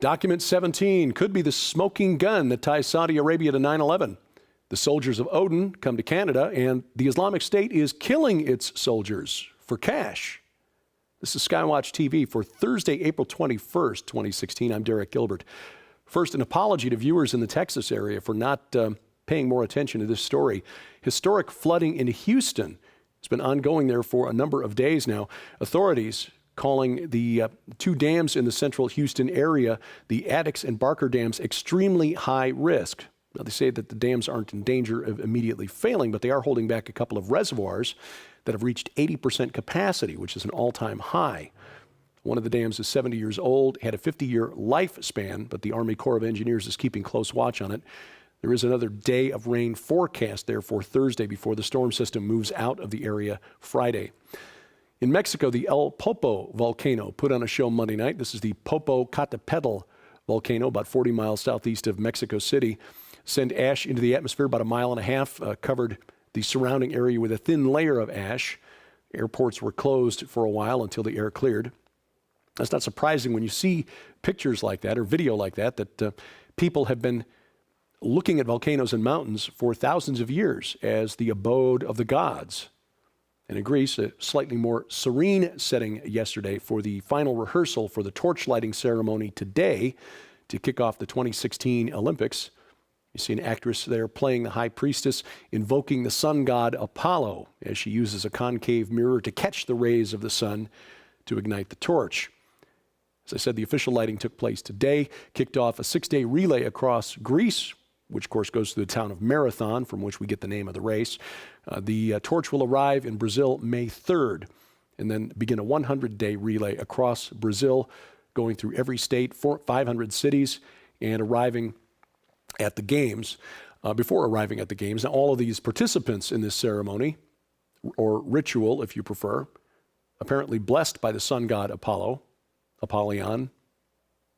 Document 17 could be the smoking gun that ties Saudi Arabia to 9/11. The soldiers of Odin come to Canada, and the Islamic State is killing its soldiers for cash. This is SkyWatch TV for Thursday, April 21st, 2016. I'm Derek Gilbert. First, an apology to viewers in the Texas area for not paying more attention to this story. Historic flooding in Houston. It's been ongoing there for a number of days now. Authorities calling the two dams in the central Houston area, the Addicks and Barker dams, extremely high risk. Now, they say that the dams aren't in danger of immediately failing, but they are holding back a couple of reservoirs that have reached 80% capacity, which is an all-time high. One of the dams is 70 years old, had a 50-year lifespan, but the Army Corps of Engineers is keeping close watch on it. There is another day of rain forecast there for Thursday before the storm system moves out of the area Friday. In Mexico, the El Popo volcano put on a show Monday night. This is the Popocatépetl volcano, about 40 miles southeast of Mexico City. Sent ash into the atmosphere about a mile and a half, covered the surrounding area with a thin layer of ash. Airports were closed for a while until the air cleared. That's not surprising when you see pictures like that or video like that, that people have been looking at volcanoes and mountains for thousands of years as the abode of the gods. And in Greece, a slightly more serene setting yesterday for the final rehearsal for the torch lighting ceremony today to kick off the 2016 Olympics. You see an actress there playing the high priestess, invoking the sun god Apollo as she uses a concave mirror to catch the rays of the sun to ignite the torch. As I said, the official lighting took place today, kicked off a 6-day relay across Greece, which of course goes to the town of Marathon, from which we get the name of the race. The torch will arrive in Brazil May 3rd, and then begin a 100-day relay across Brazil, going through every state, 500 cities, and arriving at the games. Before arriving at the games, now all of these participants in this ceremony, or ritual if you prefer, apparently blessed by the sun god Apollo, Apollyon,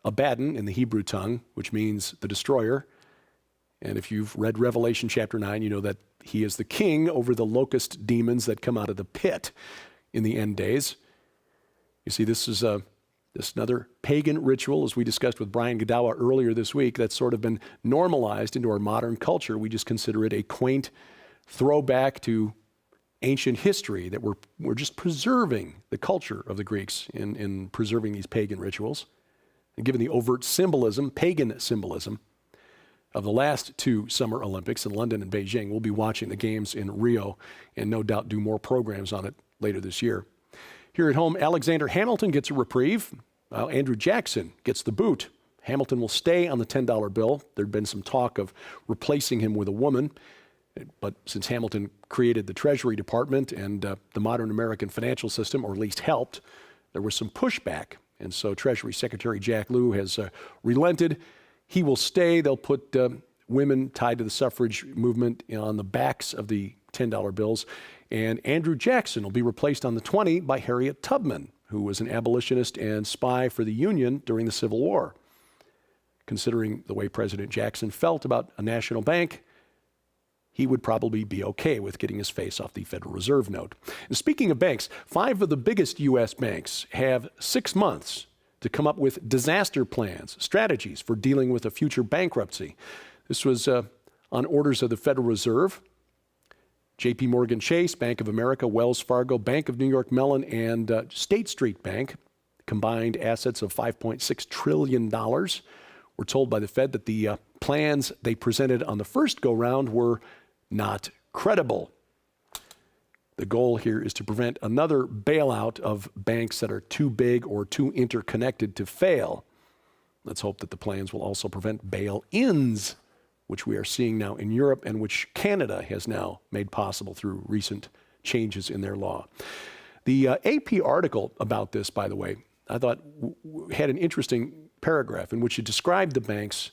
Abaddon in the Hebrew tongue, which means the destroyer. And if you've read Revelation chapter 9, you know that he is the king over the locust demons that come out of the pit in the end days. You see, this is another pagan ritual, as we discussed with Brian Godawa earlier this week, that's sort of been normalized into our modern culture. We just consider it a quaint throwback to ancient history, that we're just preserving the culture of the Greeks in preserving these pagan rituals. And given the overt symbolism, pagan symbolism, of the last two Summer Olympics in London and Beijing, we'll be watching the games in Rio and no doubt do more programs on it later this year. Here at home, Alexander Hamilton gets a reprieve. Andrew Jackson gets the boot. Hamilton will stay on the $10 bill. There'd been some talk of replacing him with a woman, but since Hamilton created the Treasury Department and the modern American financial system, or at least helped, there was some pushback. And so Treasury Secretary Jack Lew has relented. He will stay. They'll put women tied to the suffrage movement on the backs of the $10 bills. And Andrew Jackson will be replaced on the 20 by Harriet Tubman, who was an abolitionist and spy for the Union during the Civil War. Considering the way President Jackson felt about a national bank, he would probably be okay with getting his face off the Federal Reserve note. And speaking of banks, 5 of the biggest U.S. banks have 6 months to come up with disaster plans, strategies for dealing with a future bankruptcy. This was on orders of the Federal Reserve. J.P. Morgan Chase, Bank of America, Wells Fargo, Bank of New York Mellon, and State Street Bank, combined assets of $5.6 trillion. We're told by the Fed that the plans they presented on the first go-round were not credible. The goal here is to prevent another bailout of banks that are too big or too interconnected to fail. Let's hope that the plans will also prevent bail-ins, which we are seeing now in Europe and which Canada has now made possible through recent changes in their law. The AP article about this, by the way, I thought had an interesting paragraph in which it described the banks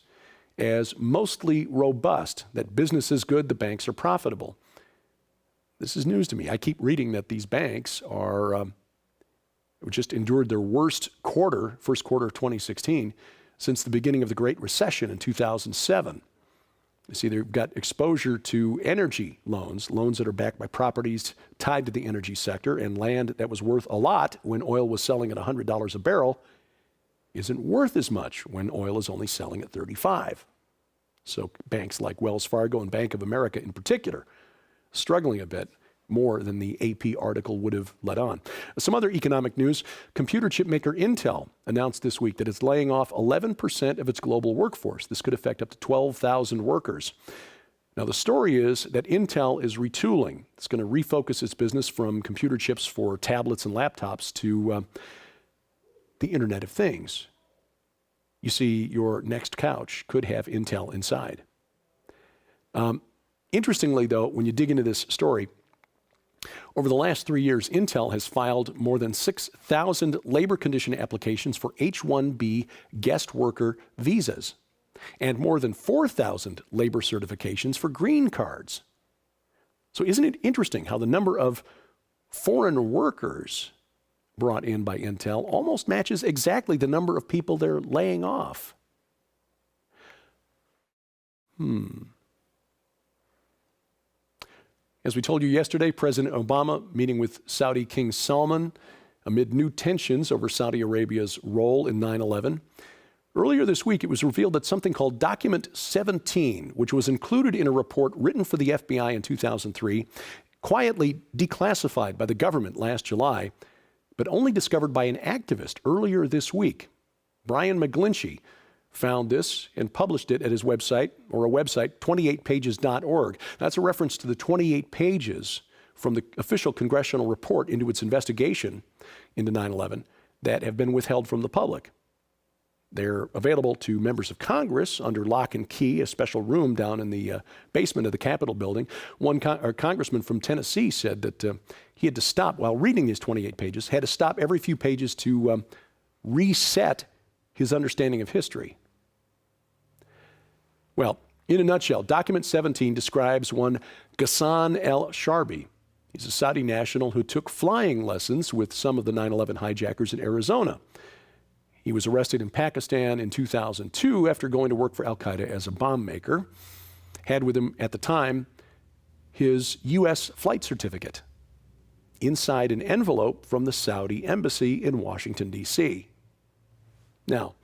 as mostly robust, that business is good, the banks are profitable. This is news to me. I keep reading that these banks are just endured their worst quarter, first quarter of 2016, since the beginning of the Great Recession in 2007. You see, they've got exposure to energy loans, loans that are backed by properties tied to the energy sector, and land that was worth a lot when oil was selling at $100 a barrel isn't worth as much when oil is only selling at 35. So banks like Wells Fargo and Bank of America in particular, struggling a bit more than the AP article would have let on. Some other economic news: computer chip maker Intel announced this week that it's laying off 11% of its global workforce. This could affect up to 12,000 workers. Now, the story is that Intel is retooling. It's going to refocus its business from computer chips for tablets and laptops to the Internet of Things. You see, your next couch could have Intel inside. Interestingly, though, when you dig into this story, over the last 3 years, Intel has filed more than 6,000 labor condition applications for H-1B guest worker visas and more than 4,000 labor certifications for green cards. So isn't it interesting how the number of foreign workers brought in by Intel almost matches exactly the number of people they're laying off? As we told you yesterday, President Obama meeting with Saudi King Salman amid new tensions over Saudi Arabia's role in 9/11. Earlier this week, it was revealed that something called Document 17, which was included in a report written for the FBI in 2003, quietly declassified by the government last July, but only discovered by an activist earlier this week. Brian McGlinchey found this and published it at his website, or a website, 28pages.org. That's a reference to the 28 pages from the official congressional report into its investigation into 9/11 that have been withheld from the public. They're available to members of Congress under lock and key, a special room down in the basement of the Capitol building. One congressman from Tennessee said that he had to stop, while reading these 28 pages, had to stop every few pages to reset his understanding of history. Well, in a nutshell, Document 17 describes one Ghassan el-Sharbi. He's a Saudi national who took flying lessons with some of the 9/11 hijackers in Arizona. He was arrested in Pakistan in 2002 after going to work for al-Qaeda as a bomb maker. Had with him at the time his U.S. flight certificate inside an envelope from the Saudi embassy in Washington, D.C. Now,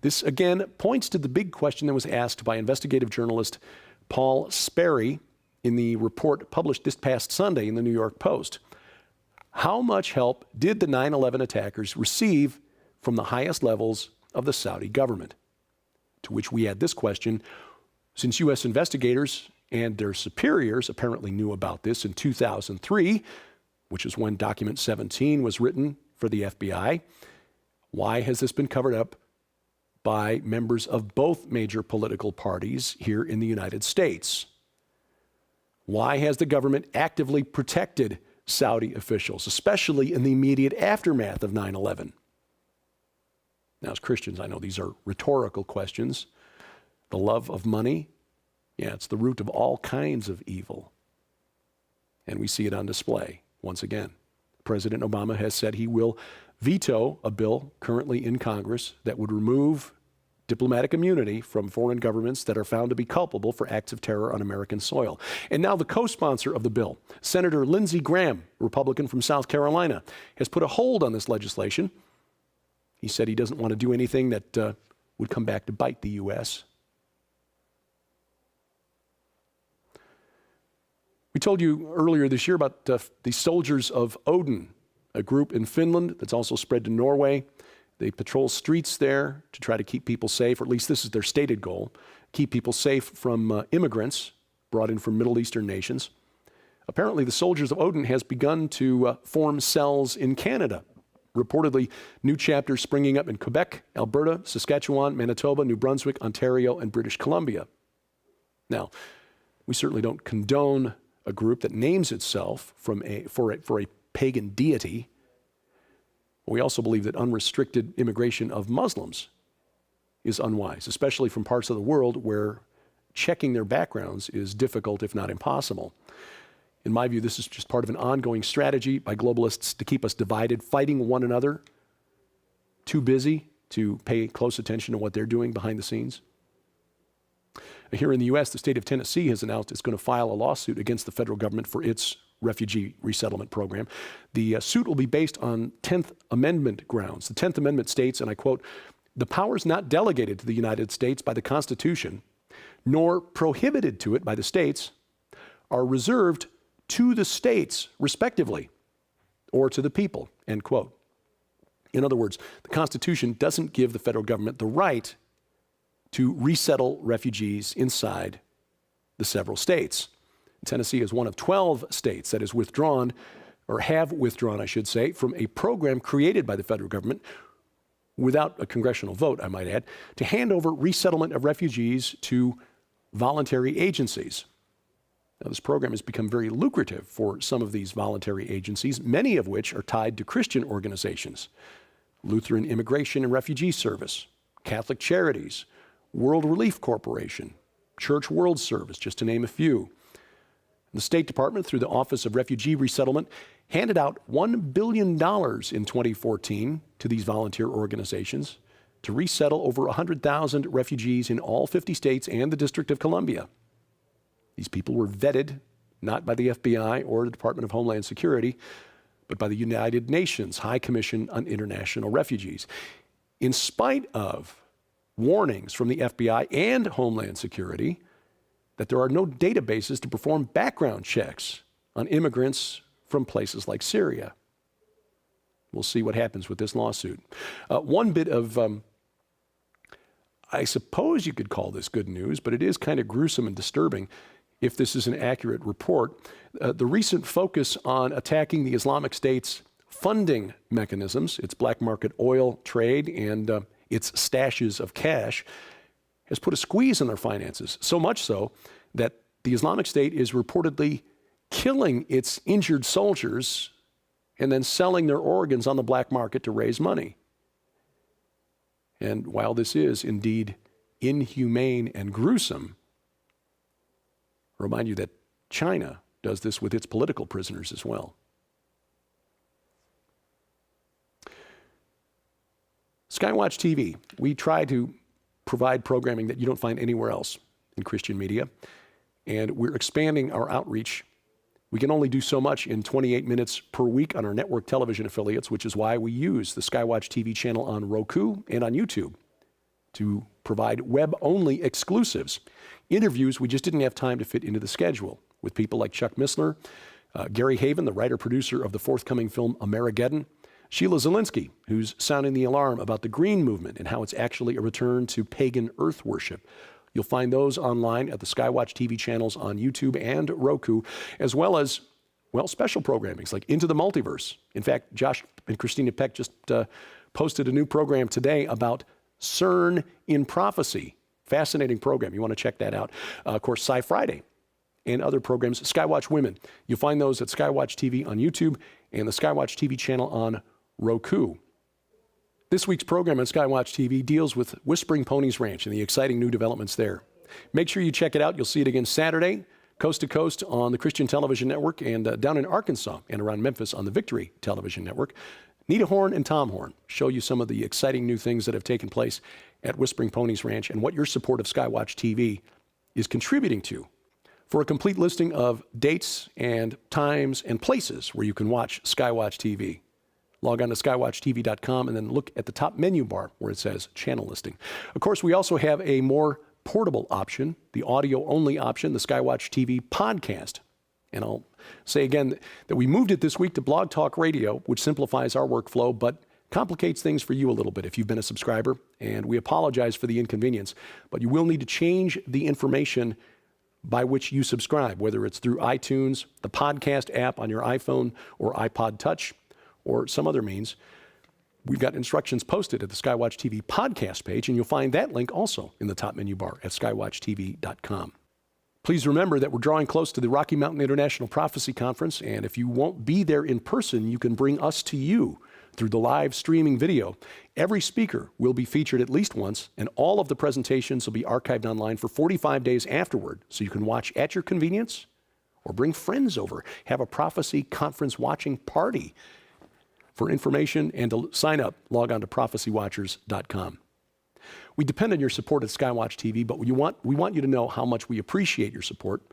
this again points to the big question that was asked by investigative journalist Paul Sperry in the report published this past Sunday in the New York Post. How much help did the 9/11 attackers receive from the highest levels of the Saudi government? To which we add this question: since U.S. investigators and their superiors apparently knew about this in 2003, which is when Document 17 was written for the FBI, why has this been covered up by members of both major political parties here in the United States? Why has the government actively protected Saudi officials, especially in the immediate aftermath of 9/11? Now, as Christians, I know these are rhetorical questions. The love of money, yeah, it's the root of all kinds of evil. And we see it on display once again. President Obama has said he will veto a bill currently in Congress that would remove diplomatic immunity from foreign governments that are found to be culpable for acts of terror on American soil. And now the co-sponsor of the bill, Senator Lindsey Graham, Republican from South Carolina, has put a hold on this legislation. He said he doesn't want to do anything that would come back to bite the U.S. We told you earlier this year about the Soldiers of Odin, a group in Finland that's also spread to Norway. They patrol streets there to try to keep people safe, or at least this is their stated goal, keep people safe from immigrants brought in from Middle Eastern nations. Apparently, the Soldiers of Odin has begun to form cells in Canada. Reportedly, new chapters springing up in Quebec, Alberta, Saskatchewan, Manitoba, New Brunswick, Ontario, and British Columbia. Now, we certainly don't condone a group that names itself for a pagan deity. We also believe that unrestricted immigration of Muslims is unwise, especially from parts of the world where checking their backgrounds is difficult, if not impossible. In my view, this is just part of an ongoing strategy by globalists to keep us divided, fighting one another, too busy to pay close attention to what they're doing behind the scenes. Here in the U.S., the state of Tennessee has announced it's going to file a lawsuit against the federal government for its refugee resettlement program. The suit will be based on 10th Amendment grounds. The 10th Amendment states, and I quote, the powers not delegated to the United States by the Constitution, nor prohibited to it by the states, are reserved to the states, respectively, or to the people, end quote. In other words, the Constitution doesn't give the federal government the right to resettle refugees inside the several states. Tennessee is one of 12 states that has withdrawn, or have withdrawn, I should say, from a program created by the federal government without a congressional vote, I might add, to hand over resettlement of refugees to voluntary agencies. Now, this program has become very lucrative for some of these voluntary agencies, many of which are tied to Christian organizations: Lutheran Immigration and Refugee Service, Catholic Charities, World Relief Corporation, Church World Service, just to name a few. The State Department, through the Office of Refugee Resettlement, handed out $1 billion in 2014 to these volunteer organizations to resettle over 100,000 refugees in all 50 states and the District of Columbia. These people were vetted not by the FBI or the Department of Homeland Security, but by the United Nations High Commission on International Refugees. In spite of warnings from the FBI and Homeland Security that there are no databases to perform background checks on immigrants from places like Syria. We'll see what happens with this lawsuit. One bit of, I suppose you could call this good news, but it is kind of gruesome and disturbing if this is an accurate report. The recent focus on attacking the Islamic State's funding mechanisms, its black market oil trade and its stashes of cash, has put a squeeze on their finances, so much so that the Islamic State is reportedly killing its injured soldiers and then selling their organs on the black market to raise money. And while this is indeed inhumane and gruesome, I remind you that China does this with its political prisoners as well. SkyWatch TV, we try to provide programming that you don't find anywhere else in Christian media, and we're expanding our outreach. We can only do so much in 28 minutes per week on our network television affiliates, which is why we use the SkyWatch TV channel on Roku and on YouTube to provide web-only exclusives. Interviews we just didn't have time to fit into the schedule with people like Chuck Missler, Gary Haven, the writer-producer of the forthcoming film Amerigeddon, Sheila Zielinski, who's sounding the alarm about the Green Movement and how it's actually a return to pagan earth worship. You'll find those online at the SkyWatch TV channels on YouTube and Roku, as well as, well, special programmings like Into the Multiverse. In fact, Josh and Christina Peck just posted a new program today about CERN in Prophecy. Fascinating program. You want to check that out. Of course, Sci Friday and other programs. Skywatch Women. You'll find those at SkyWatch TV on YouTube and the SkyWatch TV channel on Roku. This week's program on SkyWatch TV deals with Whispering Ponies Ranch and the exciting new developments there. Make sure you check it out. You'll see it again Saturday, coast to coast on the Christian Television Network, and down in Arkansas and around Memphis on the Victory Television Network. Nita Horn and Tom Horn show you some of the exciting new things that have taken place at Whispering Ponies Ranch and what your support of SkyWatch TV is contributing to. For a complete listing of dates and times and places where you can watch SkyWatch TV, log on to skywatchtv.com and then look at the top menu bar where it says channel listing. Of course, we also have a more portable option, the audio-only option, the SkyWatch TV podcast. And I'll say again that we moved it this week to Blog Talk Radio, which simplifies our workflow, but complicates things for you a little bit if you've been a subscriber. And we apologize for the inconvenience, but you will need to change the information by which you subscribe, whether it's through iTunes, the podcast app on your iPhone or iPod Touch, or some other means. We've got instructions posted at the SkyWatch TV podcast page, and you'll find that link also in the top menu bar at skywatchtv.com. Please remember that we're drawing close to the Rocky Mountain International Prophecy Conference, and if you won't be there in person, you can bring us to you through the live streaming video. Every speaker will be featured at least once, and all of the presentations will be archived online for 45 days afterward, so you can watch at your convenience or bring friends over. Have a prophecy conference watching party. For information and to sign up, log on to prophecywatchers.com. We depend on your support at SkyWatch TV, but we want you to know how much we appreciate your support.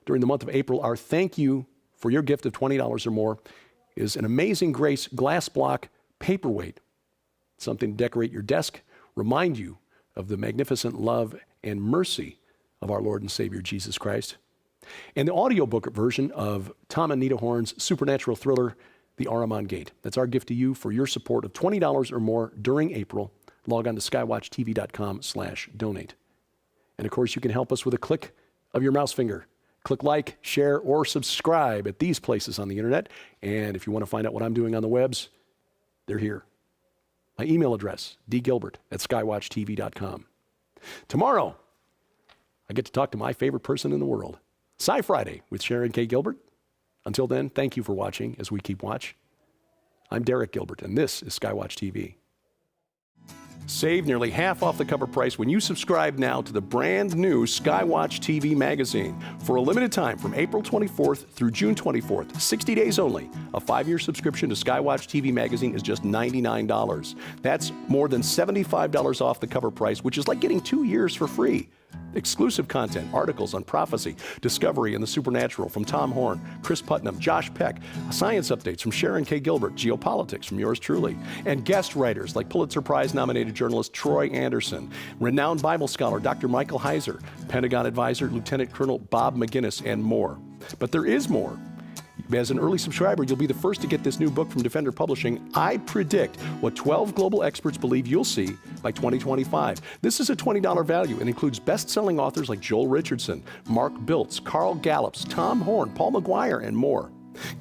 During the month of April, our thank you for your gift of $20 or more is an Amazing Grace glass block paperweight, something to decorate your desk, remind you of the magnificent love and mercy of our Lord and Savior Jesus Christ. And the audiobook version of Tom and Nita Horn's supernatural thriller, The Ahriman Gate. That's our gift to you for your support of $20 or more during April. Log on to skywatchtv.com/donate. And of course, you can help us with a click of your mouse finger. Click like, share, or subscribe at these places on the internet. And if you want to find out what I'm doing on the webs, they're here. My email address, dgilbert@skywatchtv.com. Tomorrow, I get to talk to my favorite person in the world. Sci Friday with Sharon K. Gilbert. Until then, thank you for watching as we keep watch. I'm Derek Gilbert, and this is SkyWatch TV. Save nearly half off the cover price when you subscribe now to the brand new SkyWatch TV magazine. For a limited time from April 24th through June 24th, 60 days only, a 5-year subscription to SkyWatch TV magazine is just $99. That's more than $75 off the cover price, which is like getting 2 years for free. Exclusive content, articles on prophecy, discovery, and the supernatural from Tom Horn, Chris Putnam, Josh Peck, science updates from Sharon K. Gilbert, geopolitics from yours truly, and guest writers like Pulitzer Prize-nominated journalist Troy Anderson, renowned Bible scholar Dr. Michael Heiser, Pentagon advisor Lieutenant Colonel Bob McGinnis, and more. But there is more. As an early subscriber, you'll be the first to get this new book from Defender Publishing. I predict what 12 global experts believe you'll see by 2025. This is a $20 value and includes best-selling authors like Joel Richardson, Mark Biltz, Carl Gallups, Tom Horn, Paul McGuire, and more.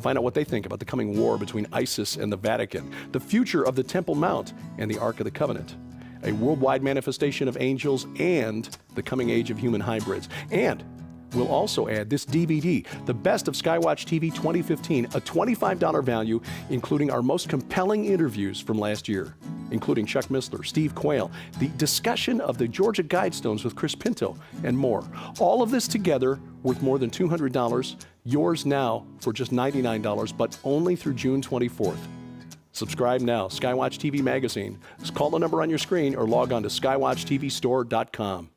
Find out what they think about the coming war between ISIS and the Vatican, the future of the Temple Mount and the Ark of the Covenant, a worldwide manifestation of angels, and the coming age of human hybrids. And we'll also add this DVD, The Best of SkyWatch TV 2015, a $25 value, including our most compelling interviews from last year, including Chuck Missler, Steve Quayle, the discussion of the Georgia Guidestones with Chris Pinto, and more. All of this together worth more than $200, yours now for just $99, but only through June 24th. Subscribe now, SkyWatch TV magazine. Call the number on your screen or log on to skywatchtvstore.com.